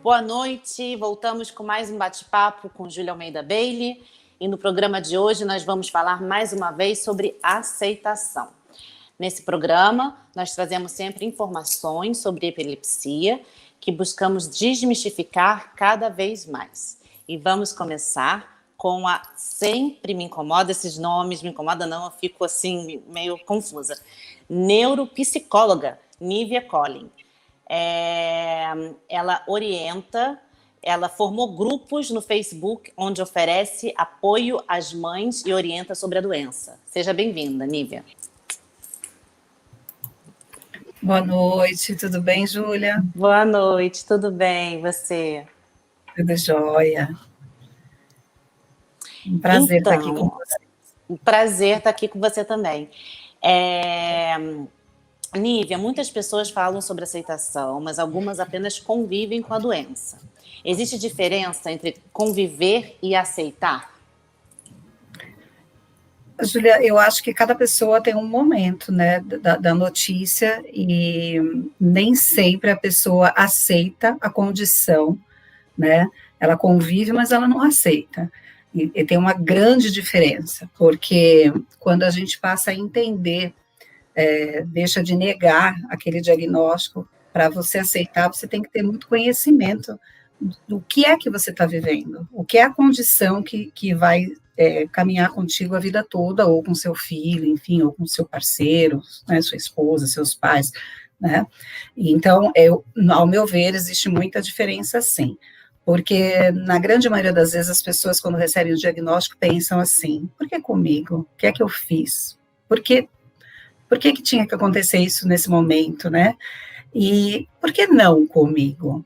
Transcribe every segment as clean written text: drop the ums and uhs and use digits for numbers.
Boa noite, voltamos com mais um bate-papo com Júlia Almeida Bailey e no programa de hoje nós vamos falar mais uma vez sobre aceitação. Nesse programa nós trazemos sempre informações sobre epilepsia que buscamos desmistificar cada vez mais. E vamos começar com a sempre me incomoda esses nomes, me incomoda não, eu fico assim meio confusa. Neuropsicóloga Nívia Collin. Ela orienta, ela formou grupos no Facebook onde oferece apoio às mães e orienta sobre a doença. Seja bem-vinda, Nívia. Boa noite, tudo bem, Júlia? Boa noite, tudo bem, e você? Tudo jóia. Um prazer estar aqui com você. Um prazer estar aqui com você também. Nívia, muitas pessoas falam sobre aceitação, mas algumas apenas convivem com a doença. Existe diferença entre conviver e aceitar? Júlia, eu acho que cada pessoa tem um momento, né, da notícia e nem sempre a pessoa aceita a condição, né? Ela convive, mas ela não aceita. E tem uma grande diferença, porque quando a gente passa a entender, deixa de negar aquele diagnóstico, para você aceitar, você tem que ter muito conhecimento do que é que você está vivendo, o que é a condição que vai caminhar contigo a vida toda, ou com seu filho, enfim, ou com seu parceiro, né, sua esposa, seus pais, né? Então, ao meu ver, existe muita diferença, sim. Porque, na grande maioria das vezes, as pessoas, quando recebem o diagnóstico, pensam assim, por que comigo? O que é que eu fiz? Por que tinha que acontecer isso nesse momento, né? E por que não comigo?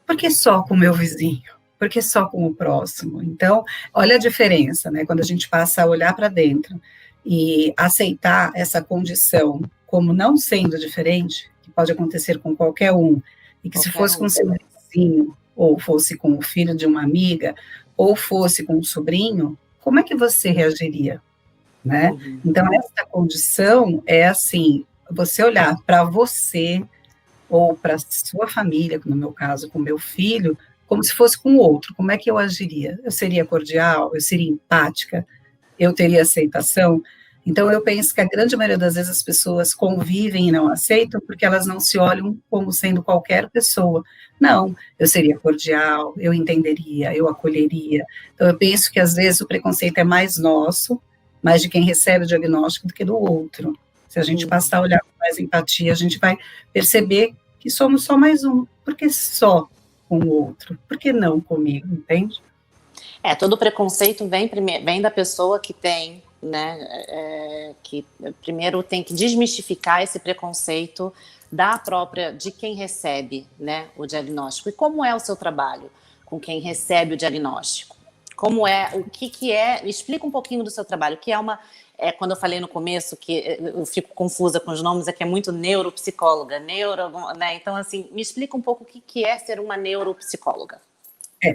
Por que só com o meu vizinho? Por que só com o próximo? Então, olha a diferença, né? Quando a gente passa a olhar para dentro e aceitar essa condição como não sendo diferente, que pode acontecer com qualquer um, e que se fosse com seu vizinho, ou fosse com o filho de uma amiga, ou fosse com um sobrinho, como é que você reagiria? Né? Então, essa condição é assim, você olhar para você, ou para sua família, no meu caso, com meu filho, como se fosse com o outro, como é que eu agiria? Eu seria cordial? Eu seria empática? Eu teria aceitação? Então, eu penso que a grande maioria das vezes as pessoas convivem e não aceitam porque elas não se olham como sendo qualquer pessoa. Não, eu seria cordial, eu entenderia, eu acolheria. Então, eu penso que às vezes o preconceito é mais nosso, mais de quem recebe o diagnóstico do que do outro. Se a gente passar a olhar com mais empatia, a gente vai perceber que somos só mais um. Por que só com o outro? Por que não comigo, entende? Todo preconceito vem da pessoa que tem, né, que primeiro tem que desmistificar esse preconceito de quem recebe, né, o diagnóstico. E como é o seu trabalho com quem recebe o diagnóstico? Como o que é, explica um pouquinho do seu trabalho, que quando eu falei no começo que eu fico confusa com os nomes, que é muito neuropsicóloga, né? Então, assim, me explica um pouco o que é ser uma neuropsicóloga.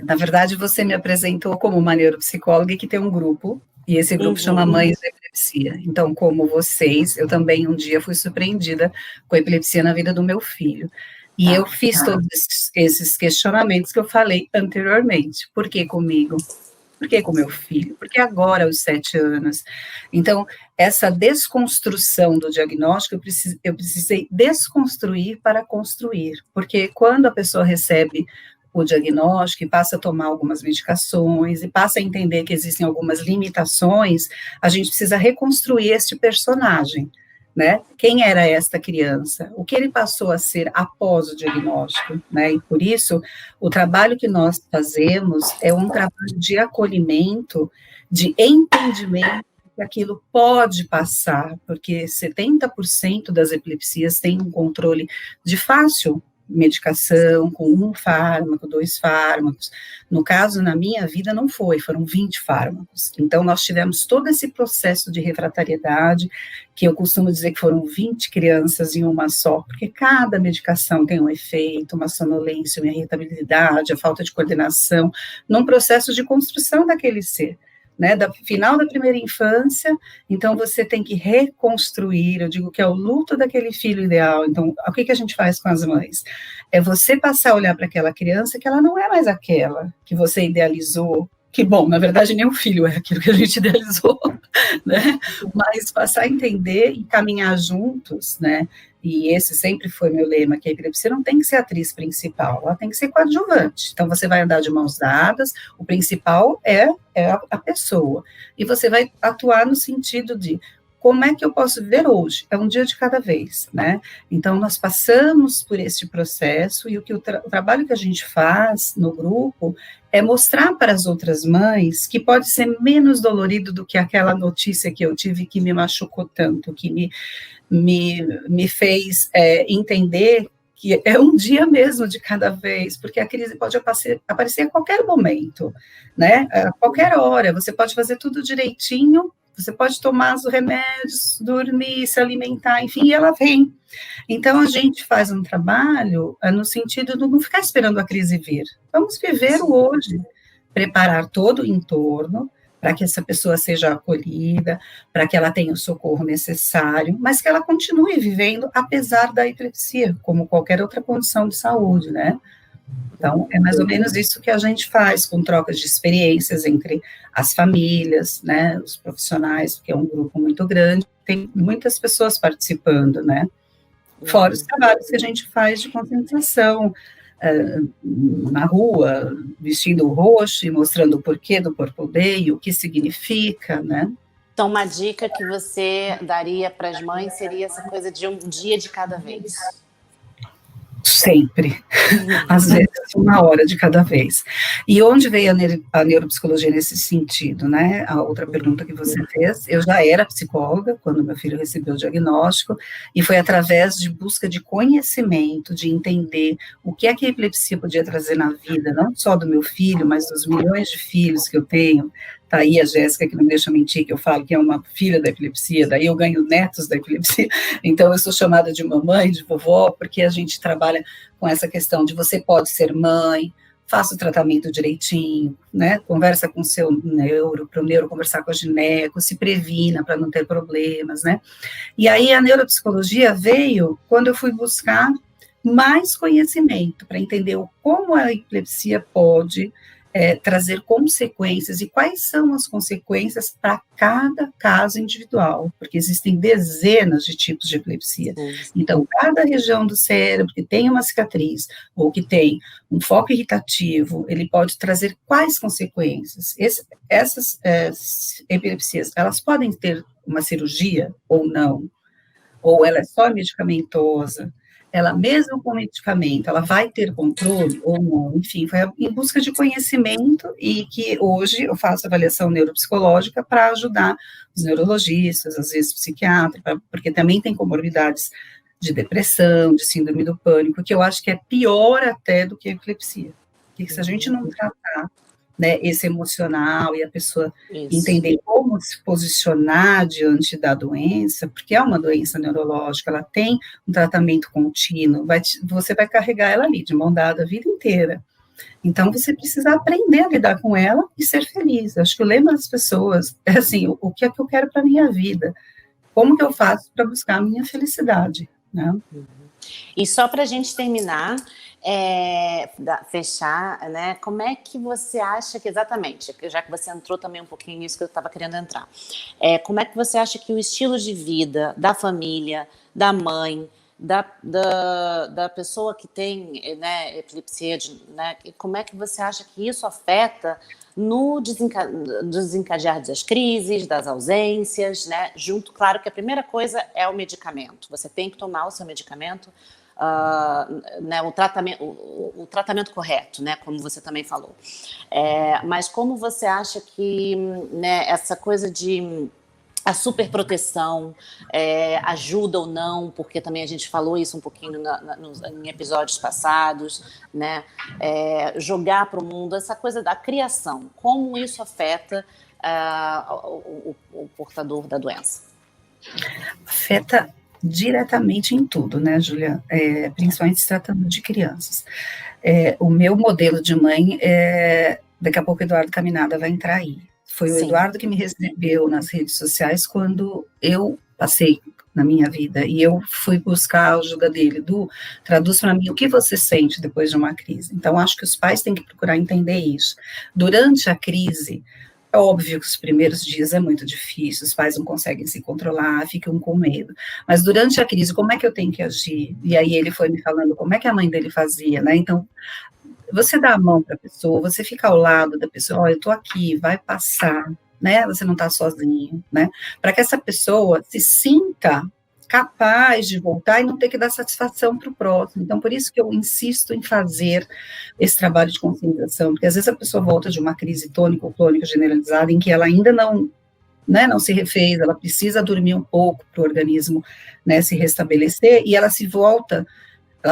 Na verdade, você me apresentou como uma neuropsicóloga que tem um grupo, e esse grupo chama Mães da Epilepsia. Então, como vocês, eu também um dia fui surpreendida com a epilepsia na vida do meu filho. E eu fiz todos esses questionamentos que eu falei anteriormente. Por que comigo? Por que com meu filho? Por que agora, aos 7 anos? Então, essa desconstrução do diagnóstico, eu precisei desconstruir para construir. Porque quando a pessoa recebe o diagnóstico e passa a tomar algumas medicações e passa a entender que existem algumas limitações, a gente precisa reconstruir este personagem, né? Quem era esta criança? O que ele passou a ser após o diagnóstico, né? E por isso, o trabalho que nós fazemos é um trabalho de acolhimento, de entendimento que aquilo pode passar, porque 70% das epilepsias têm um controle de fácil medicação, com 1 fármaco, 2 fármacos. No caso, na minha vida, não foram 20 fármacos. Então, nós tivemos todo esse processo de refratariedade, que eu costumo dizer que foram 20 crianças em uma só, porque cada medicação tem um efeito, uma sonolência, uma irritabilidade, a falta de coordenação, num processo de construção daquele ser. né, da final da primeira infância, então você tem que reconstruir, eu digo que é o luto daquele filho ideal. Então, o que a gente faz com as mães? É você passar a olhar para aquela criança que ela não é mais aquela que você idealizou, que, bom, na verdade, nem o filho é aquilo que a gente idealizou, né, mas passar a entender e caminhar juntos, né, e esse sempre foi meu lema, que a epilepsia não tem que ser a atriz principal, ela tem que ser coadjuvante. Então, você vai andar de mãos dadas, o principal é a pessoa, e você vai atuar no sentido de como é que eu posso viver hoje? É um dia de cada vez, né? Então, nós passamos por este processo, e o trabalho que a gente faz no grupo é mostrar para as outras mães que pode ser menos dolorido do que aquela notícia que eu tive que me machucou tanto, que me fez entender que é um dia mesmo de cada vez, porque a crise pode aparecer a qualquer momento, né? A qualquer hora, você pode fazer tudo direitinho, você pode tomar os remédios, dormir, se alimentar, enfim, e ela vem. Então, a gente faz um trabalho no sentido de não ficar esperando a crise vir. Vamos viver o hoje, preparar todo o entorno, para que essa pessoa seja acolhida, para que ela tenha o socorro necessário, mas que ela continue vivendo apesar da epilepsia, como qualquer outra condição de saúde, né? Então, é mais ou menos isso que a gente faz, com trocas de experiências entre as famílias, né, os profissionais, porque é um grupo muito grande, tem muitas pessoas participando, né? Fora os trabalhos que a gente faz de conscientização, na rua, vestindo roxo e mostrando o porquê do Purple Day, o que significa, né? Então, uma dica que você daria para as mães seria essa coisa de um dia de cada vez. Sempre, às vezes 1 hora de cada vez. E onde veio a neuropsicologia nesse sentido, né? A outra pergunta que você fez, eu já era psicóloga quando meu filho recebeu o diagnóstico, e foi através de busca de conhecimento, de entender o que é que a epilepsia podia trazer na vida, não só do meu filho, mas dos milhões de filhos que eu tenho. Tá aí a Jéssica, que não me deixa mentir, que eu falo que é uma filha da epilepsia, daí eu ganho netos da epilepsia, então eu sou chamada de mamãe, de vovó, porque a gente trabalha com essa questão de você pode ser mãe, faça o tratamento direitinho, né, conversa com o seu neuro, para o neuro conversar com a gineco, se previna para não ter problemas, né, e aí a neuropsicologia veio quando eu fui buscar mais conhecimento, para entender como a epilepsia pode trazer consequências, e quais são as consequências para cada caso individual, porque existem dezenas de tipos de epilepsia. Então, cada região do cérebro que tem uma cicatriz, ou que tem um foco irritativo, ele pode trazer quais consequências. Essas epilepsias, elas podem ter uma cirurgia ou não, ou ela é só medicamentosa, ela mesmo com medicamento, ela vai ter controle ou não, enfim, foi em busca de conhecimento, e que hoje eu faço avaliação neuropsicológica para ajudar os neurologistas, às vezes psiquiatras, porque também tem comorbidades de depressão, de síndrome do pânico, que eu acho que é pior até do que a epilepsia, porque se a gente não tratar, né, esse emocional, e a pessoa entender como se posicionar diante da doença, porque é uma doença neurológica, ela tem um tratamento contínuo, você vai carregar ela ali, de mão dada a vida inteira. Então, você precisa aprender a lidar com ela e ser feliz. Acho que o lema das pessoas é assim, o que é que eu quero para a minha vida? Como que eu faço para buscar a minha felicidade, né? E só para a gente terminar, fechar, né? Como é que você acha que exatamente, já que você entrou também um pouquinho nisso que eu estava querendo entrar, como é que você acha que o estilo de vida da família, da mãe, da pessoa que tem, né, epilepsia, né, como é que você acha que isso afeta no desencadear das crises, das ausências, né? Junto, claro que a primeira coisa é o medicamento. Você tem que tomar o seu medicamento, né, o tratamento correto, né, como você também falou. Mas como você acha que, né, essa coisa de superproteção ajuda ou não, porque também a gente falou isso um pouquinho em episódios passados, né? Jogar para o mundo, essa coisa da criação, como isso afeta o portador da doença? Afeta diretamente em tudo, né, Júlia? Principalmente se tratando de crianças. O meu modelo de mãe, daqui a pouco o Eduardo Caminada vai entrar aí. Foi o Sim. Eduardo que me recebeu nas redes sociais quando eu passei na minha vida, e eu fui buscar a ajuda dele, traduz para mim o que você sente depois de uma crise. Então, acho que os pais têm que procurar entender isso. Durante a crise, é óbvio que os primeiros dias é muito difícil, os pais não conseguem se controlar, ficam com medo. Mas durante a crise, como é que eu tenho que agir? E aí ele foi me falando como é que a mãe dele fazia, né? Então, você dá a mão para a pessoa, você fica ao lado da pessoa, olha, eu estou aqui, vai passar, né? Você não está sozinho, né? Para que essa pessoa se sinta capaz de voltar e não ter que dar satisfação para o próximo. Então, por isso que eu insisto em fazer esse trabalho de conscientização, porque às vezes a pessoa volta de uma crise tônica ou clônica generalizada em que ela ainda não, né, não se refez, ela precisa dormir um pouco para o organismo, né, se restabelecer, e ela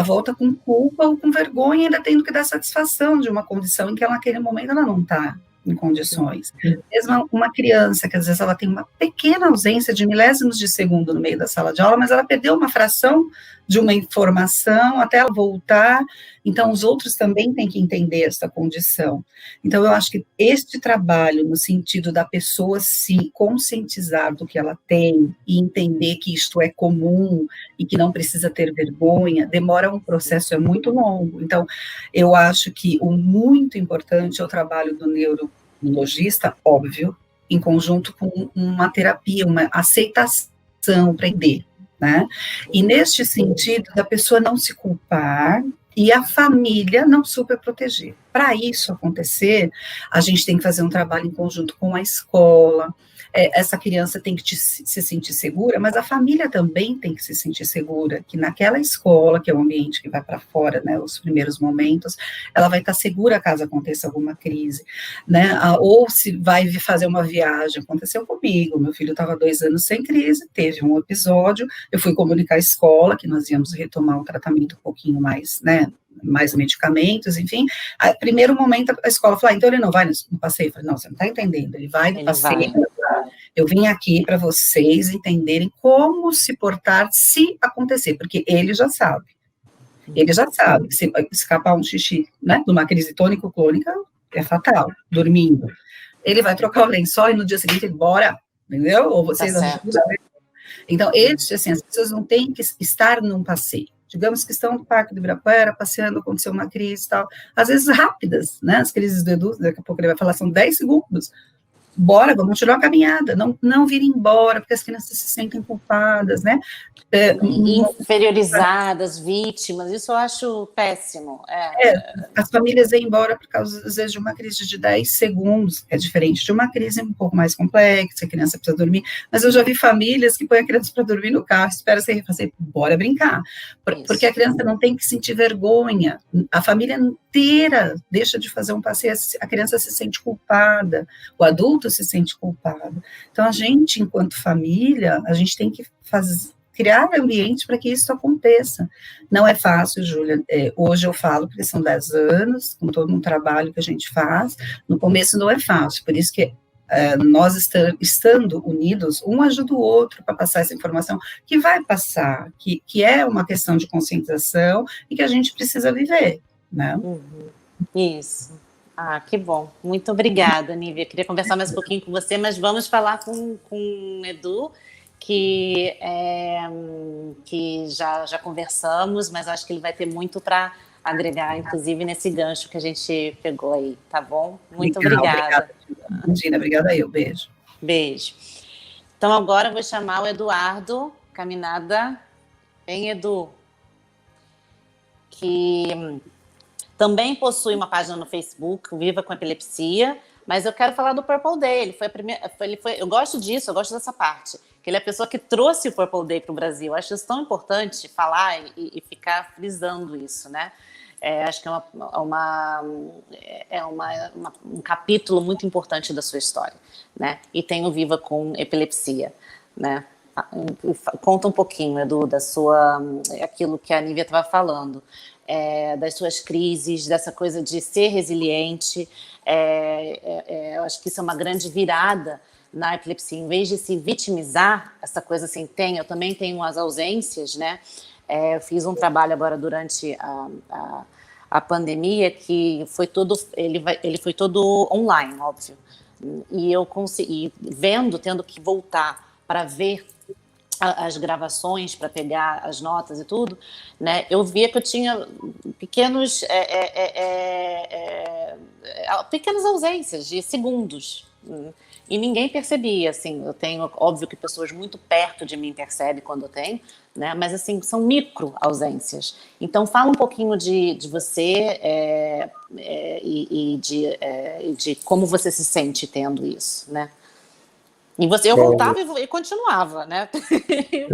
volta com culpa ou com vergonha, ainda tendo que dar satisfação de uma condição em que ela, naquele momento ela não está em condições. Mesmo uma criança, que às vezes ela tem uma pequena ausência de milésimos de segundo no meio da sala de aula, mas ela perdeu uma fração de uma informação até ela voltar, então os outros também têm que entender essa condição. Então eu acho que este trabalho, no sentido da pessoa se conscientizar do que ela tem e entender que isto é comum e que não precisa ter vergonha, demora um processo, é muito longo. Então, eu acho que o muito importante é o trabalho do neurologista, óbvio, em conjunto com uma terapia, uma aceitação, aprender, né? E neste sentido, da pessoa não se culpar e a família não superproteger. Para isso acontecer, a gente tem que fazer um trabalho em conjunto com a escola. Essa criança tem que se sentir segura, mas a família também tem que se sentir segura, que naquela escola, que é o ambiente que vai para fora, né, os primeiros momentos, ela vai estar segura caso aconteça alguma crise, né, ou se vai fazer uma viagem, aconteceu comigo, meu filho estava 2 anos sem crise, teve um episódio, eu fui comunicar à escola que nós íamos retomar o tratamento um pouquinho mais, né, mais medicamentos, enfim, primeiro momento a escola falou, então ele não vai no passeio, eu falei, não, você não está entendendo, ele vai no passeio, eu vim aqui para vocês entenderem como se portar se acontecer, porque ele já sabe que se escapar um xixi, né, numa crise tônico-clônica, é fatal, dormindo, ele vai trocar o lençol e no dia seguinte ele, bora, entendeu? Ou vocês ajudam. Então, assim, as pessoas não têm que estar num passeio. Digamos que estão no Parque do Ibirapuera, passeando, aconteceu uma crise e tal, às vezes rápidas, né, as crises do Edu, daqui a pouco ele vai falar, são 10 segundos, bora, vamos tirar uma caminhada, não vir embora, porque as crianças se sentem culpadas, né? Inferiorizadas, vítimas, isso eu acho péssimo. As famílias vêm embora por causa, às vezes, de uma crise de 10 segundos, é diferente de uma crise um pouco mais complexa, a criança precisa dormir, mas eu já vi famílias que põem a criança para dormir no carro, espera sem refazer, bora brincar, porque a criança não tem que sentir vergonha, a família inteira deixa de fazer um passeio, a criança se sente culpada, o adulto se sente culpado, então a gente, enquanto família, a gente tem que criar ambiente para que isso aconteça. Não é fácil, Júlia, hoje eu falo, porque são 10 anos, com todo um trabalho que a gente faz, no começo não é fácil, por isso que nós estando unidos, um ajuda o outro para passar essa informação, que vai passar, que é uma questão de conscientização e que a gente precisa viver, né? Isso. Que bom. Muito obrigada, Nívia. Queria conversar mais um pouquinho com você, mas vamos falar com o Edu, que já conversamos, mas acho que ele vai ter muito para agregar, inclusive nesse gancho que a gente pegou aí, tá bom? Muito obrigada. Imagina, obrigada eu, beijo. Beijo. Então agora eu vou chamar o Eduardo Caminada. Vem, Edu. Que também possui uma página no Facebook, Viva com Epilepsia, mas eu quero falar do Purple Day. Eu gosto disso, eu gosto dessa parte. Que ele é a pessoa que trouxe o Purple Day para o Brasil. Eu acho isso tão importante falar e ficar frisando isso, né? Acho que é um capítulo muito importante da sua história, né? E tem o Viva com Epilepsia, né? Conta um pouquinho, Edu, aquilo que a Nívia estava falando, das suas crises, dessa coisa de ser resiliente. Eu acho que isso é uma grande virada na epilepsia. Em vez de se vitimizar, essa coisa assim, eu também tenho as ausências, né? Eu fiz um trabalho agora durante a pandemia que foi todo, ele foi todo online, óbvio, e eu consegui, vendo, tendo que voltar para ver as gravações, para pegar as notas e tudo, né, eu via que eu tinha pequenos, pequenas ausências de segundos, e ninguém percebia, assim, eu tenho, óbvio que pessoas muito perto de mim percebem quando eu tenho, né, mas assim, são micro ausências. Então fala um pouquinho de você e de como você se sente tendo isso, né? E você, eu Bom, voltava e continuava, né? Eu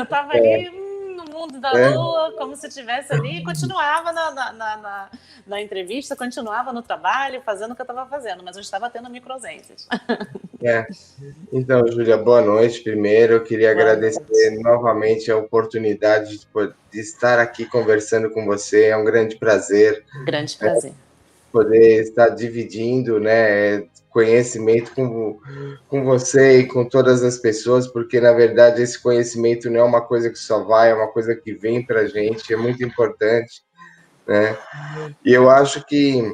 estava ali no mundo da é, lua, como se estivesse ali, e continuava na entrevista, continuava no trabalho, fazendo o que eu estava fazendo, mas eu estava tendo microausências. é. Então, Júlia, boa noite. Primeiro, eu queria Boa agradecer noite. novamente a oportunidade de estar aqui conversando com você. É um grande prazer Grande prazer. poder estar dividindo, né, conhecimento com você e com todas as pessoas, porque, na verdade, esse conhecimento não é uma coisa que só vai, é uma coisa que vem para a gente, é muito importante, né? E eu acho que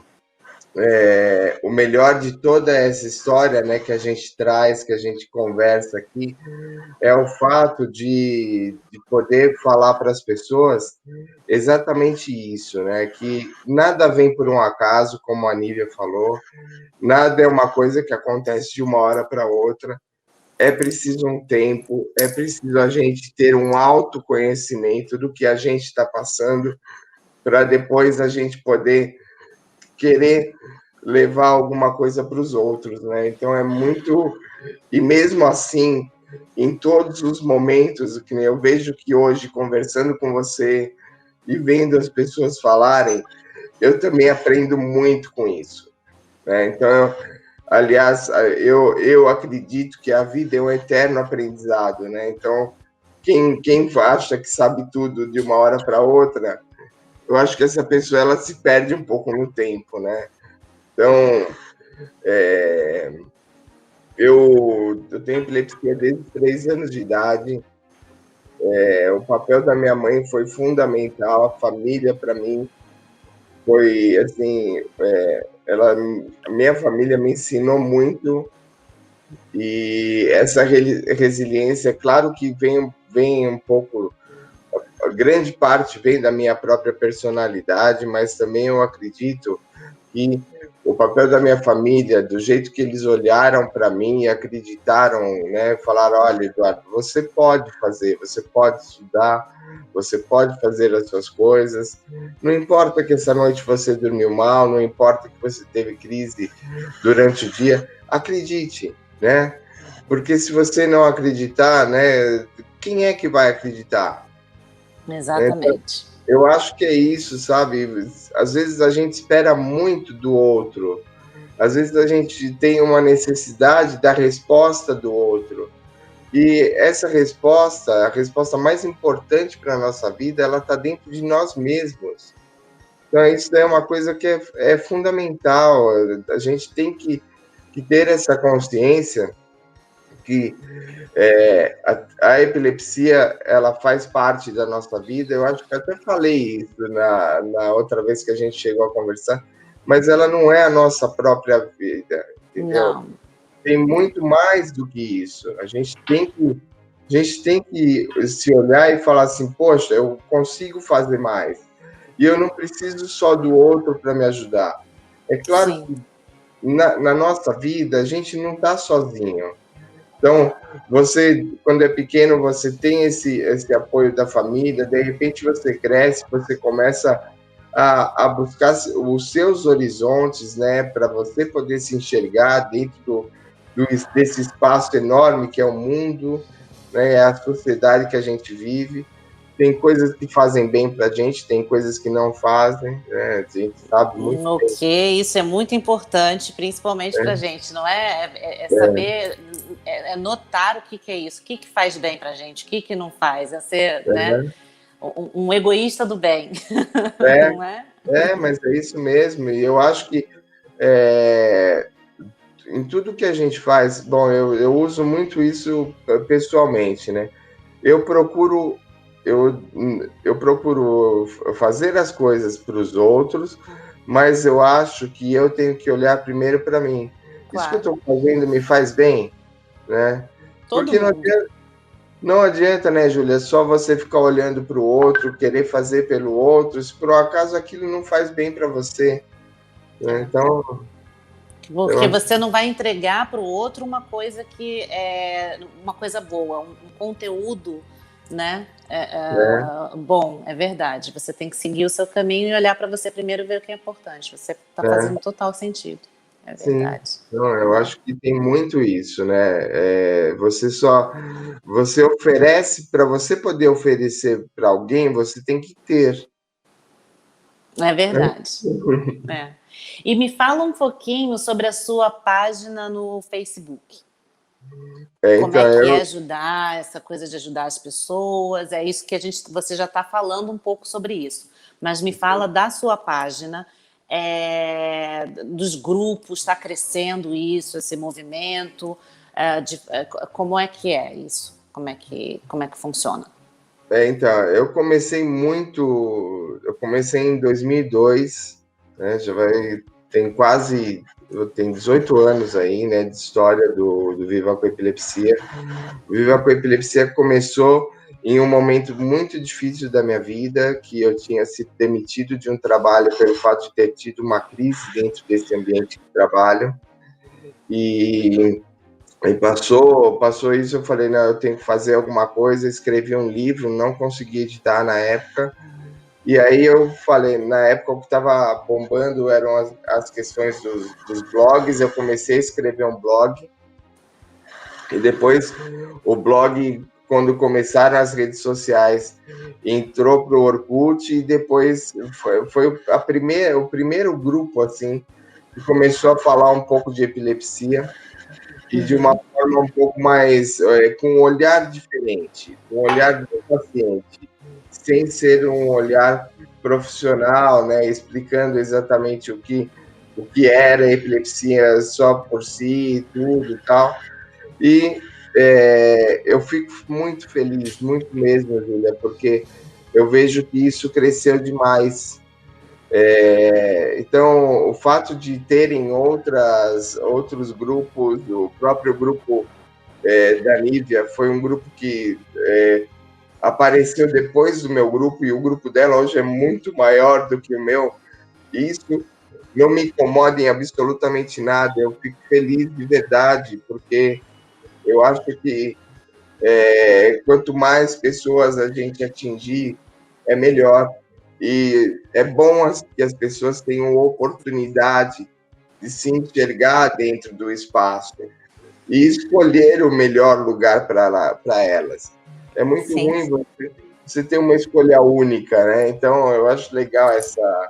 o melhor de toda essa história, né, que a gente traz, que a gente conversa aqui, é o fato de poder falar para as pessoas exatamente isso, né? Que nada vem por um acaso, como a Nívia falou, nada é uma coisa que acontece de uma hora para outra. É preciso um tempo, é preciso a gente ter um autoconhecimento do que a gente está passando, para depois a gente poder querer levar alguma coisa para os outros, né? Então é muito. E mesmo assim, em todos os momentos, que eu vejo que hoje, conversando com você e vendo as pessoas falarem, eu também aprendo muito com isso, né? Então, aliás, eu acredito que a vida é um eterno aprendizado, né? Então, quem acha que sabe tudo de uma hora para outra, eu acho que essa pessoa ela se perde um pouco no tempo, né? Então, eu tenho epilepsia desde 3 anos de idade. O papel da minha mãe foi fundamental, a família para mim foi assim, a minha família me ensinou muito e essa resiliência, claro que vem um pouco, a grande parte vem da minha própria personalidade, mas também eu acredito que o papel da minha família, do jeito que eles olharam para mim e acreditaram, né, falaram, olha, Eduardo, você pode fazer, você pode estudar, você pode fazer as suas coisas, não importa que essa noite você dormiu mal, não importa que você teve crise durante o dia, acredite, né? Porque se você não acreditar, né, quem é que vai acreditar? Exatamente. Eu acho que é isso, sabe? Às vezes a gente espera muito do outro. Às vezes a gente tem uma necessidade da resposta do outro. E essa resposta, a resposta mais importante para a nossa vida, ela está dentro de nós mesmos. Então, isso é uma coisa que é fundamental. A gente tem que ter essa consciência que a epilepsia ela faz parte da nossa vida. Eu acho que até falei isso na outra vez que a gente chegou a conversar, mas ela não é a nossa própria vida, entendeu? Não. Tem muito mais do que isso. A gente tem que se olhar e falar assim, poxa, eu consigo fazer mais. E eu não preciso só do outro para me ajudar. É claro Sim. que na nossa vida a gente não está sozinho. Então, você, quando é pequeno, você tem esse apoio da família, de repente você cresce, você começa a buscar os seus horizontes, né, para você poder se enxergar dentro desse espaço enorme que é o mundo, né, é a sociedade que a gente vive. Tem coisas que fazem bem para a gente, tem coisas que não fazem, né, a gente sabe muito bem. Ok, isso é muito importante, principalmente para a gente, não é? É saber, notar o que é isso, o que faz bem para a gente, o que não faz, é ser, né, um egoísta do bem, É, não é? mas é isso mesmo, e eu acho que é, em tudo que a gente faz, bom, eu uso muito isso pessoalmente, né? Eu procuro, eu, eu procuro fazer as coisas para os outros, mas eu acho que eu tenho que olhar primeiro para mim. Isso que eu estou fazendo me faz bem, né? Porque não adianta, né, Júlia, só você ficar olhando para o outro, querer fazer pelo outro, se por um acaso aquilo não faz bem para você, né? Então... Porque você não vai entregar para o outro uma coisa que é uma coisa boa, um conteúdo, né? Bom, é verdade. Você tem que seguir o seu caminho e olhar para você primeiro e ver o que é importante. Você está fazendo total sentido. É verdade. Sim. Não, eu acho que tem muito isso, né? Você oferece, para você poder oferecer para alguém, você tem que ter. É verdade. É. E me fala um pouquinho sobre a sua página no Facebook. Como é que é ajudar, essa coisa de ajudar as pessoas? É isso que você já está falando um pouco sobre isso. Mas me fala da sua página, dos grupos, está crescendo isso, esse movimento, como é que é isso? Como é que funciona? Então, eu comecei em 2002, né? Tem 18 anos aí, né, de história do Viva com Epilepsia. O Viva com Epilepsia começou em um momento muito difícil da minha vida, que eu tinha sido demitido de um trabalho pelo fato de ter tido uma crise dentro desse ambiente de trabalho. E aí passou isso, eu falei, não, eu tenho que fazer alguma coisa, escrevi um livro, não consegui editar na época, e aí eu falei, na época o que estava bombando eram as questões dos blogs, eu comecei a escrever um blog, e depois o blog, quando começaram as redes sociais, entrou para o Orkut, e depois foi o primeiro grupo, assim, que começou a falar um pouco de epilepsia, e de uma forma um pouco mais, com um olhar diferente, um olhar do paciente, sem ser um olhar profissional, né, explicando exatamente o que era a epilepsia só por si, tudo e tal. E eu fico muito feliz, muito mesmo, Júlia, porque eu vejo que isso cresceu demais. Então, o fato de terem outros grupos, o próprio grupo da Nívia foi um grupo que apareceu depois do meu grupo, e o grupo dela hoje é muito maior do que o meu. Isso não me incomoda em absolutamente nada, eu fico feliz de verdade, porque eu acho que quanto mais pessoas a gente atingir, é melhor. E é bom que as pessoas tenham oportunidade de se enxergar dentro do espaço e escolher o melhor lugar para elas. É muito ruim você ter uma escolha única, né? Então, eu acho legal essa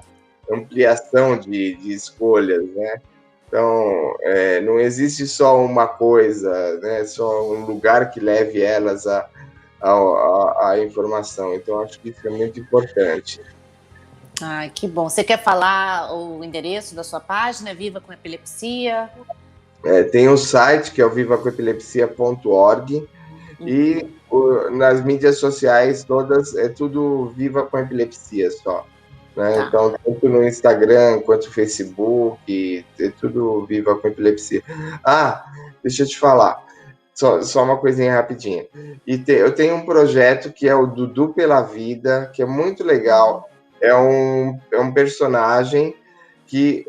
ampliação de escolhas, né? Então, não existe só uma coisa, né? Só um lugar que leve elas a informação. Então, acho que isso é muito importante. Ai, que bom. Você quer falar o endereço da sua página, Viva com Epilepsia? Tem um site que é o vivacoepilepsia.org e nas mídias sociais todas é tudo Viva com Epilepsia só. Né? Tá. Então, tanto no Instagram quanto no Facebook, é tudo Viva com Epilepsia. Deixa eu te falar, só uma coisinha rapidinha. Eu tenho um projeto que é o Dudu pela Vida, que é muito legal. É um personagem que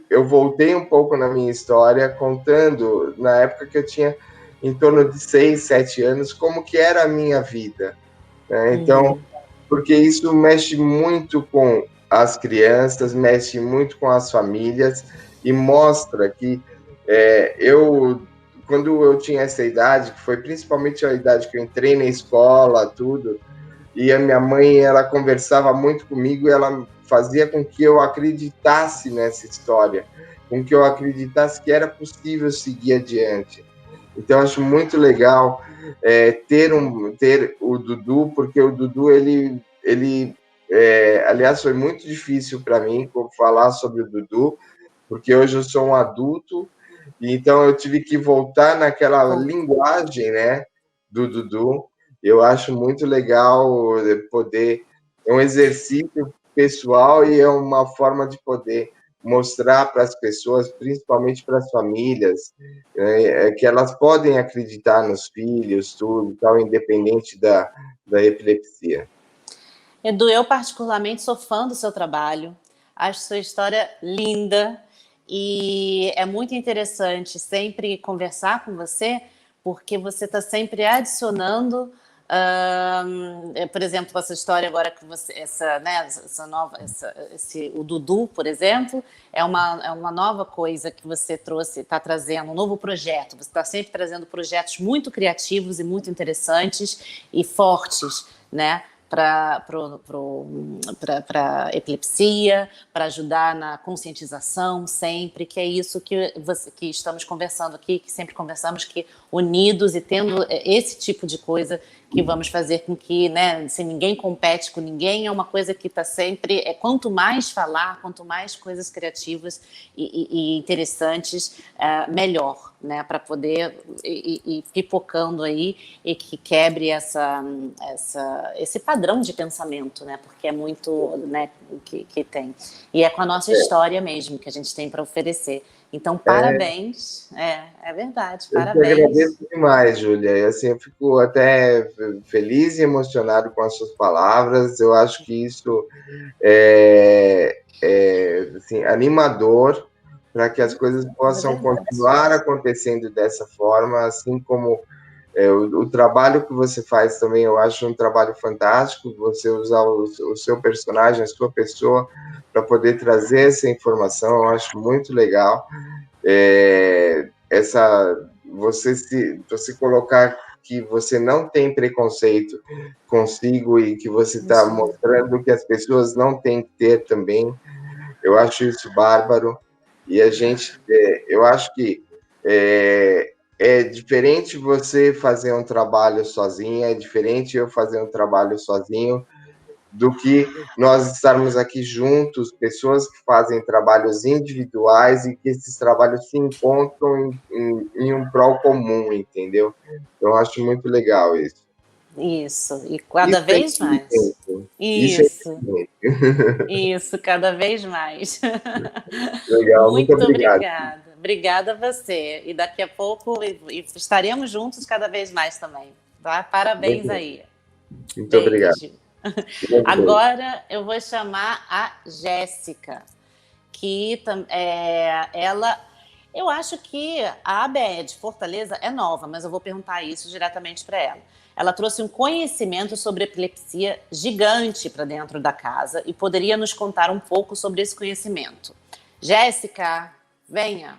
eu voltei um pouco na minha história, contando, na época que eu tinha em torno de 6, 7 anos, como que era a minha vida. Né? Então, porque isso mexe muito com as crianças, mexe muito com as famílias, e mostra que quando eu tinha essa idade, que foi principalmente a idade que eu entrei na escola, tudo, e a minha mãe, ela conversava muito comigo, e ela fazia com que eu acreditasse nessa história, com que eu acreditasse que era possível seguir adiante. Então, eu acho muito legal ter o Dudu, porque o Dudu, aliás, foi muito difícil para mim falar sobre o Dudu, porque hoje eu sou um adulto, e então eu tive que voltar naquela linguagem, né, do Dudu. Eu acho muito legal poder, é um exercício pessoal e é uma forma de poder mostrar para as pessoas, principalmente para as famílias, que elas podem acreditar nos filhos, tudo, tal, independente da epilepsia. Edu, eu particularmente sou fã do seu trabalho, acho sua história linda e é muito interessante sempre conversar com você, porque você está sempre adicionando, por exemplo, essa história agora que você, o Dudu, por exemplo, é uma nova coisa que você trouxe, está trazendo, um novo projeto. Você está sempre trazendo projetos muito criativos e muito interessantes e fortes, né? Para epilepsia, para ajudar na conscientização sempre, que é isso que estamos conversando aqui, que sempre conversamos, que unidos e tendo esse tipo de coisa que vamos fazer com que, né, se ninguém compete com ninguém, é uma coisa que está sempre, quanto mais falar, quanto mais coisas criativas e interessantes, melhor, né, para poder ir pipocando aí e que quebre esse padrão de pensamento, né, porque é muito, né, que tem. E é com a nossa história mesmo que a gente tem para oferecer. Então, parabéns. É verdade, parabéns. Eu te agradeço demais, Júlia. E, assim, eu fico até feliz e emocionado com as suas palavras. Eu acho que isso é assim, animador para que as coisas possam continuar acontecendo dessa forma, assim como o trabalho que você faz também, eu acho um trabalho fantástico, você usar o seu personagem, a sua pessoa, para poder trazer essa informação, eu acho muito legal. Você colocar que você não tem preconceito consigo e que você está mostrando que as pessoas não têm que ter também, eu acho isso bárbaro. E eu acho que é diferente você fazer um trabalho sozinha, é diferente eu fazer um trabalho sozinho, do que nós estarmos aqui juntos, pessoas que fazem trabalhos individuais e que esses trabalhos se encontram em um prol comum, entendeu? Então, eu acho muito legal isso. Isso, e cada vez mais. Isso, cada vez mais. Legal, muito obrigado. Obrigada a você. E daqui a pouco estaremos juntos cada vez mais também. Tá? Parabéns aí. Muito obrigado. Agora eu vou chamar a Jéssica, que ela... Eu acho que a ABE de Fortaleza é nova, mas eu vou perguntar isso diretamente para ela. Ela trouxe um conhecimento sobre epilepsia gigante para dentro da casa e poderia nos contar um pouco sobre esse conhecimento. Jéssica, venha.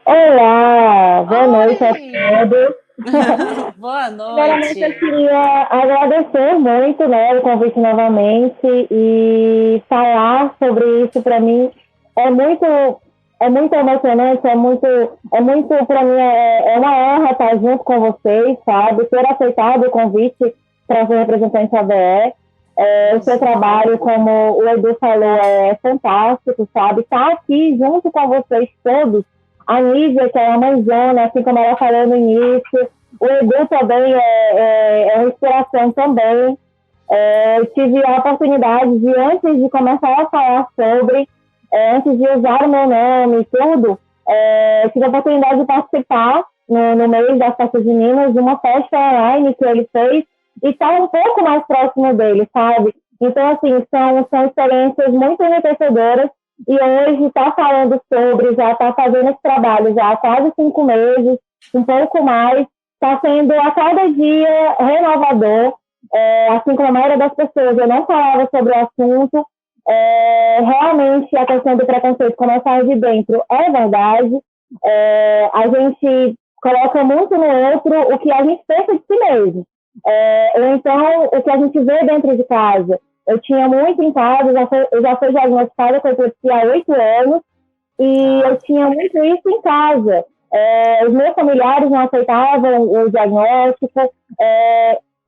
Olá, boa noite a todos. Boa noite. Primeiramente, eu queria agradecer muito, né, o convite novamente e falar sobre isso para mim é muito emocionante, é muito para mim é uma honra estar junto com vocês, sabe, ter aceitado o convite para ser representante da ABE. O seu trabalho, como o Edu falou, é fantástico, sabe, estar aqui junto com vocês todos. A Nívia, que é uma mãezona, assim como ela falou no início, o Edu também é uma inspiração também. Eu tive a oportunidade de, antes de começar a falar sobre, antes de usar o meu nome e tudo, tive a oportunidade de participar no mês das festas juninas de uma festa online que ele fez e está um pouco mais próximo dele, sabe? Então, assim, são experiências muito enriquecedoras e hoje está falando sobre, já está fazendo esse trabalho já há quase 5 meses, um pouco mais, está sendo a cada dia renovador, assim como a maioria das pessoas, eu não falava sobre o assunto, realmente a questão do preconceito começar de dentro é verdade, a gente coloca muito no outro o que a gente pensa de si mesmo, ou então o que a gente vê dentro de casa. Eu tinha muito em casa, eu já fui diagnosticada com epilepsia há 8 anos e eu tinha muito isso em casa. Os meus familiares não aceitavam o diagnóstico,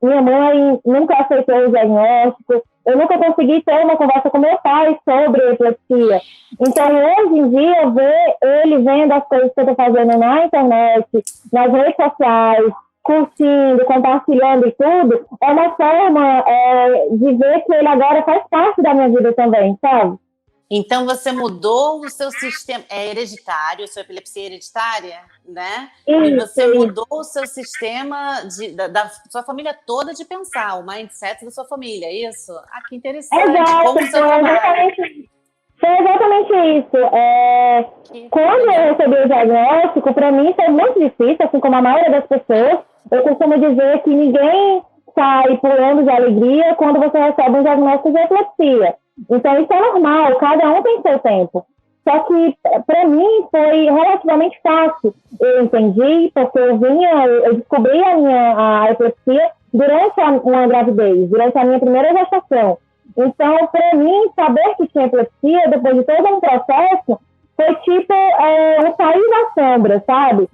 minha mãe nunca aceitou o diagnóstico, eu nunca consegui ter uma conversa com meu pai sobre epilepsia. Então, hoje em dia, ver ele vendo as coisas que eu estou fazendo na internet, nas redes sociais, curtindo, compartilhando e tudo, é uma forma de ver que ele agora faz parte da minha vida também, sabe? Então você mudou o seu sistema, é hereditário, sua epilepsia é hereditária, né? E você mudou o seu sistema da sua família toda de pensar, o mindset da sua família, é isso? Ah, que interessante. Exato, Como o seu trabalho. Foi exatamente isso. Quando eu recebi o diagnóstico, para mim foi muito difícil, assim como a maioria das pessoas. Eu costumo dizer que ninguém sai pulando de alegria quando você recebe um diagnóstico de epilepsia. Então, isso é normal, cada um tem seu tempo. Só que, para mim, foi relativamente fácil. Eu entendi, porque eu descobri a epilepsia durante uma gravidez, durante a minha primeira gestação. Então, para mim, saber que tinha epilepsia, depois de todo um processo, foi tipo um sair da sombra, sabe?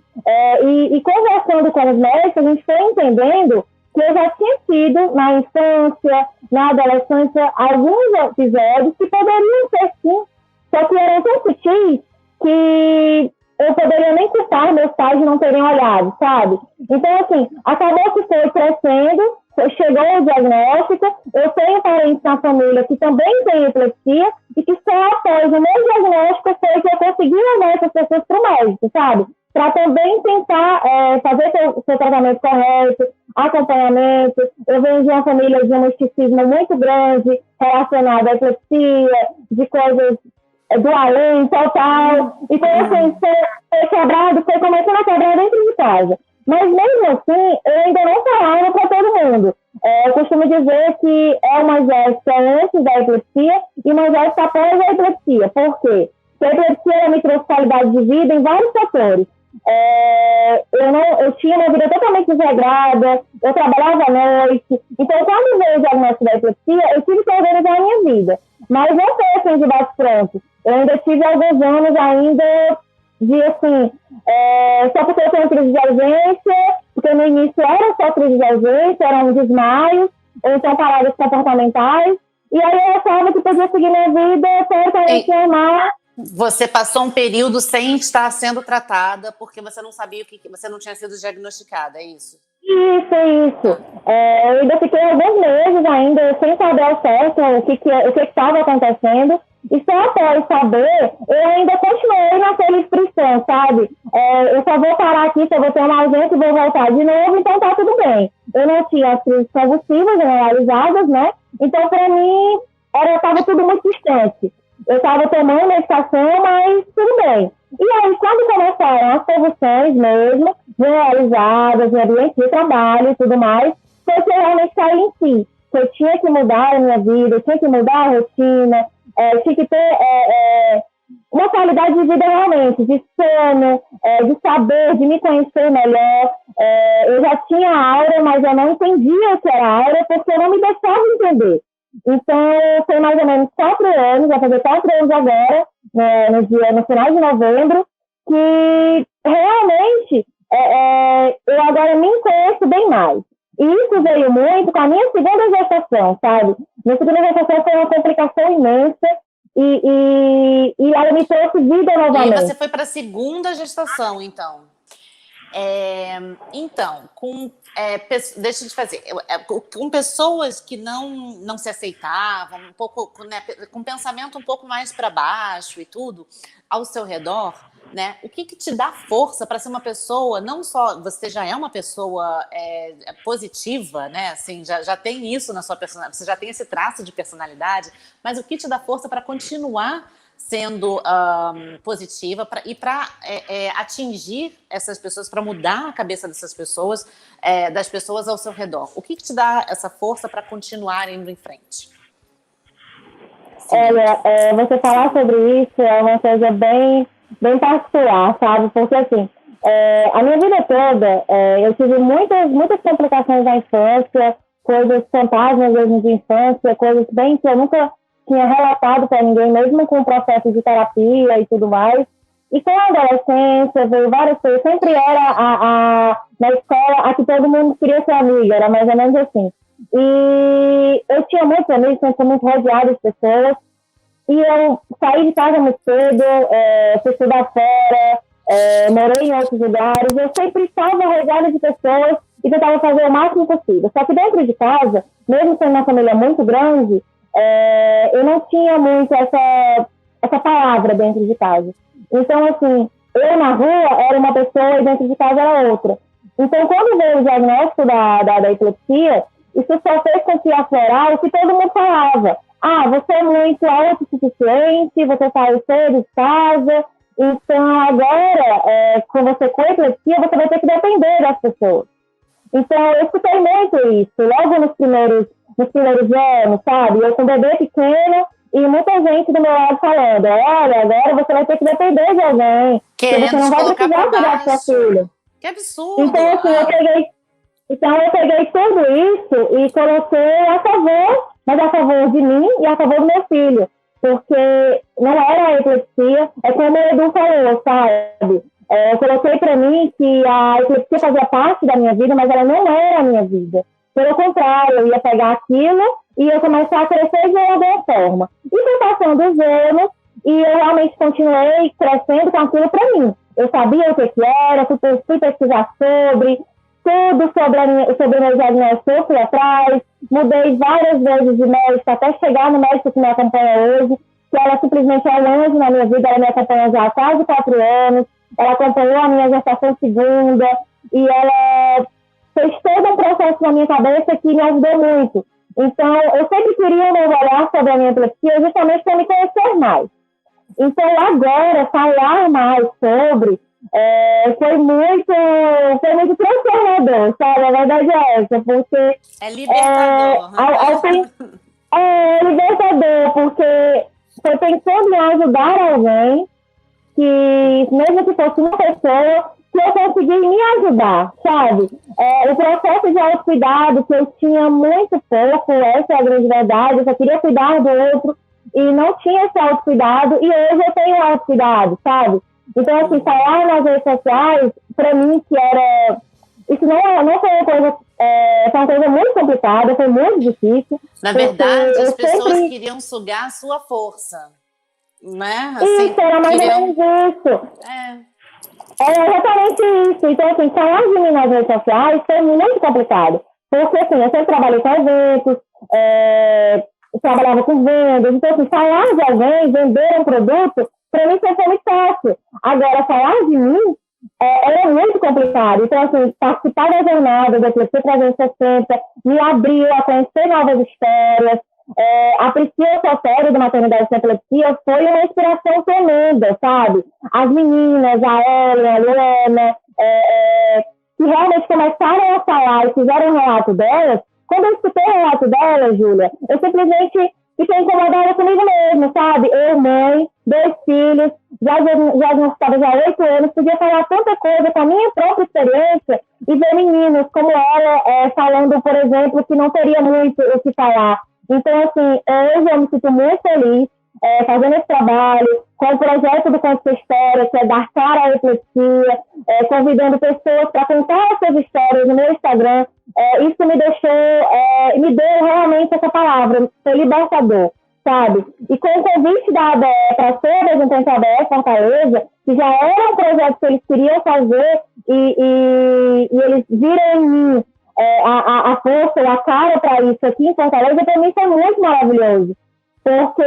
E conversando com os médicos, a gente foi entendendo que eu já tinha tido, na infância, na adolescência, alguns episódios que poderiam ser sim, só que eram tão sutis que eu poderia nem culpar meus pais de não terem olhado, sabe? Então, assim, acabou que foi crescendo, chegou o diagnóstico, eu tenho parentes na família que também têm epilepsia e que só após o meu diagnóstico foi que eu consegui levar essas pessoas para o médico, sabe? Para também tentar fazer seu tratamento correto, acompanhamento. Eu venho de uma família de um misticismo muito grande relacionado à epilepsia, de coisas do além, total. Então, assim, foi quebrado, foi começando a quebrar dentro de casa. Mas, mesmo assim, eu ainda não falava para todo mundo. Eu costumo dizer que é uma gesta antes da epilepsia e uma gesta após a epilepsia. Por quê? Porque a epilepsia me trouxe qualidade de vida em vários fatores. Eu tinha uma vida totalmente desregrada, eu trabalhava à noite. Então, quando veio o diagnóstico da epilepsia, eu tive que organizar a minha vida. Mas não foi assim de bate-pronto. Eu ainda tive alguns anos ainda de, assim, só porque eu tenho crise de ausência, porque no início era só crise de ausência, eram desmaios, ou então paradas comportamentais, e aí eu achava que podia seguir minha vida totalmente normal. Você passou um período sem estar sendo tratada porque você não sabia você não tinha sido diagnosticada, é isso? Isso. Eu ainda fiquei alguns meses ainda sem saber ao certo o que estava acontecendo. E só após saber, eu ainda continuei naquela inscrição, sabe? Eu só vou parar aqui, se eu vou ter uma ausência e vou voltar de novo, então tá tudo bem. Eu não tinha as crises convulsivas generalizadas, né? Então, para mim, estava tudo muito distante. Eu estava tomando medicação, mas tudo bem. E aí, quando começaram as convulsões mesmo, generalizadas, no ambiente de trabalho e tudo mais, foi que eu realmente caí em si. Eu tinha que mudar a minha vida, eu tinha que mudar a rotina, tinha que ter uma qualidade de vida realmente, de sono, de saber, de me conhecer melhor. Eu já tinha aura, mas eu não entendia o que era aura, porque eu não me deixava entender. Então, foi mais ou menos 4 anos, vai fazer 4 anos agora, no final de novembro, que realmente eu agora me conheço bem mais. E isso veio muito com a minha segunda gestação, sabe? Minha segunda gestação foi uma complicação imensa e ela me trouxe vida novamente. E aí você foi para a segunda gestação, então. Então, deixa eu te fazer, com pessoas que não se aceitavam, um pouco, né, com um pensamento um pouco mais para baixo e tudo, ao seu redor, né? O que te dá força para ser uma pessoa, não só, você já é uma pessoa positiva, né? Assim, já tem isso na sua personalidade, você já tem esse traço de personalidade, mas o que te dá força para continuar sendo positiva e para atingir essas pessoas, para mudar a cabeça dessas pessoas, das pessoas ao seu redor? O que te dá essa força para continuar indo em frente? Olha, você falar sobre isso é uma coisa bem particular, sabe? Porque, assim, a minha vida toda, eu tive muitas complicações na infância, coisas fantasmas mesmo de infância, coisas bem que eu nunca tinha relatado para ninguém, mesmo com o processo de terapia e tudo mais. E com a adolescência, veio várias coisas. Sempre era na escola a que todo mundo queria ser amiga, era mais ou menos assim. E eu tinha muitos amigos, sempre fui muito rodeada de pessoas. E eu saí de casa muito cedo, fui estudar fora, morei em outros lugares. Eu sempre estava rodeada de pessoas e tentava fazer o máximo possível. Só que dentro de casa, mesmo sendo uma família muito grande, eu não tinha muito essa palavra dentro de casa. Então, assim, eu na rua era uma pessoa e dentro de casa era outra. Então, quando veio o diagnóstico da epilepsia, isso só fez com que aflorar o que todo mundo falava. Ah, você é muito autossuficiente, você sai cedo de casa, então agora, com você com epilepsia, você vai ter que depender das pessoas. Então, eu escutei muito isso, logo nos primeiros anos, sabe? Eu com um bebê pequeno e muita gente do meu lado falando, olha, agora você vai ter que depender de alguém, porque você não vai precisar cuidar do seu filho. Que absurdo! Então, assim, eu peguei tudo isso e coloquei a favor, mas a favor de mim e a favor do meu filho. Porque não era a epilepsia, é como o Edu falou, sabe? Eu coloquei para mim que a epilepsia fazia parte da minha vida, mas ela não era a minha vida. Pelo contrário, eu ia pegar aquilo e ia começar a crescer de alguma forma. E foi passando os anos e eu realmente continuei crescendo com aquilo para mim. Eu sabia o que era, fui pesquisar tudo sobre o meu diagnóstico, eu fui atrás, mudei várias vezes de médico, até chegar no médico que me acompanha hoje, que ela simplesmente é um anjo na minha vida, ela me acompanha já há quase 4 anos, ela acompanhou a minha gestação segunda, e ela fez todo um processo na minha cabeça que me ajudou muito. Então, eu sempre queria um novo olhar sobre a minha epilepsia, justamente para me conhecer mais. Então, agora, falar mais sobre foi muito transformador, sabe? A verdade é essa, porque... É libertador. É libertador, porque foi pensando em ajudar alguém que, mesmo que fosse uma pessoa, que eu consegui me ajudar, sabe? O processo de autocuidado, que eu tinha muito pouco, essa é a grande verdade, eu só queria cuidar do outro, e não tinha esse autocuidado, e hoje eu tenho autocuidado, sabe? Então, assim, falar nas redes sociais, para mim, que era... Isso não foi uma coisa... foi uma coisa muito complicada, foi muito difícil. Na verdade, as pessoas queriam sugar a sua força, né? Assim, isso, era mais ou menos isso. É exatamente isso. Então, assim, falar de mim nas redes sociais foi muito complicado. Porque, assim, eu sempre trabalhei com eventos, trabalhava com vendas. Então, assim, falar de alguém, vender um produto, para mim sempre foi muito fácil. Agora, falar de mim é muito complicado. Então, assim, participar da jornada da Epilepsia 360 me abriu a conhecer novas histórias. A Priscila Sotério, do Maternidade Sem Epilepsia, foi uma inspiração tremenda, sabe? As meninas, a Ellen, a Luana, que realmente começaram a falar e fizeram um relato delas. Quando eu escutei o relato delas, Júlia, eu simplesmente fiquei incomodada comigo mesmo, sabe? Eu, mãe, 2 filhos, já diagnosticada já há 8 anos, podia falar tanta coisa com a minha própria experiência e ver meninos como ela falando, por exemplo, que não teria muito o que falar. Então, assim, hoje eu me sinto muito feliz fazendo esse trabalho, com o projeto do Conte Sua História, que é dar cara à epilepsia, convidando pessoas para contar as suas histórias no meu Instagram. Isso me deu realmente essa palavra, foi libertador, sabe? E com o convite da ABE para ser representante da ABE Fortaleza, que já era um projeto que eles queriam fazer e eles viram em mim a força e a cara para isso aqui em Fortaleza, para mim foi muito maravilhoso. Porque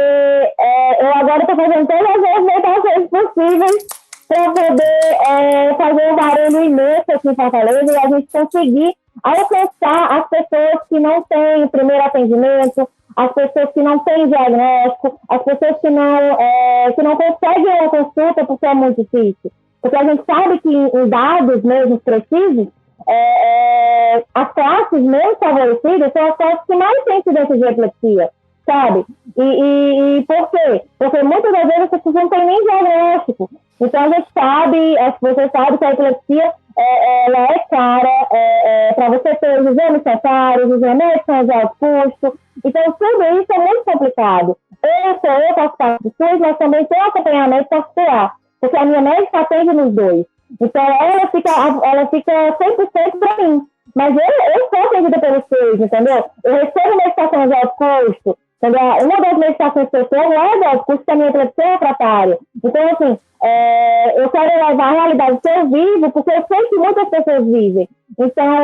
eu agora estou fazendo todas as movimentações possíveis para poder fazer um barulho imenso aqui em Fortaleza e a gente conseguir alcançar as pessoas que não têm primeiro atendimento, as pessoas que não têm diagnóstico, as pessoas que não conseguem uma consulta porque é muito difícil. Porque a gente sabe que em dados mesmo precisos, as classes menos favorecidas são as classes que mais têm incidência de epilepsia, sabe? E por quê? Porque muitas das vezes as pessoas não têm nem diagnóstico. Então a gente sabe, você sabe que a epilepsia ela é cara, para você ter os exames necessários, os remédios são de alto custo. Então tudo isso é muito complicado. Eu faço parte do SUS, mas também tenho acompanhamento particular, porque a minha médica atende nos 2. Então ela fica 100% para mim. Mas eu sou atendida pelo SUS, entendeu? Eu recebo medicações de alto custo. Entendeu? Uma das medicações que eu tomo é de alto custo, que a minha epilepsia é refratária. Então, assim, eu quero levar a realidade que eu vivo, porque eu sei que muitas pessoas vivem. Então,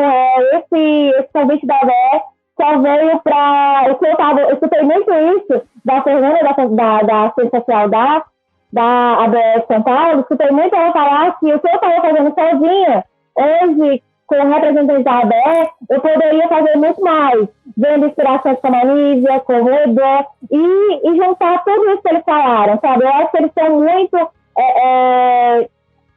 esse convite da Bé só veio para... Eu escutei muito isso da Fernanda, da Assistência Social da ABS São Paulo, escutei muito ela falar que o que eu estava fazendo sozinha, hoje, com representantes da ABS, eu poderia fazer muito mais, vendo inspirações como a Nívia, como o Edé, e juntar tudo isso que eles falaram, sabe? Eu acho que eles são muito...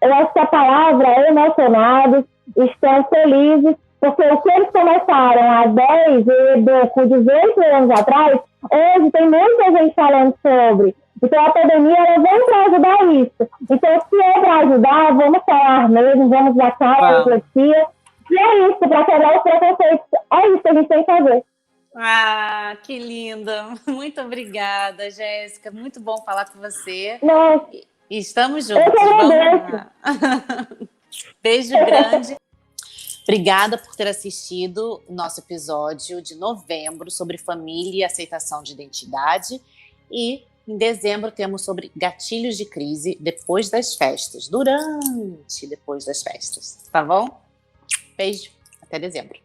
eu acho que a palavra é emocionados, estão felizes, porque o que eles começaram há 10 e com 18 anos atrás, hoje tem muita gente falando sobre. Então, a pandemia ela vem para ajudar isso. Então, se é para ajudar, vamos falar mesmo, vamos dar cara à reflexia. E é isso, para quebrar os preconceitos. É isso que a gente tem que fazer. Ah, que linda. Muito obrigada, Jéssica. Muito bom falar com você. Nossa. E estamos juntos. Eu que agradeço. Beijo grande. Obrigada por ter assistido o nosso episódio de novembro sobre família e aceitação de identidade. E em dezembro temos sobre gatilhos de crise depois das festas, depois das festas, tá bom? Beijo, até dezembro.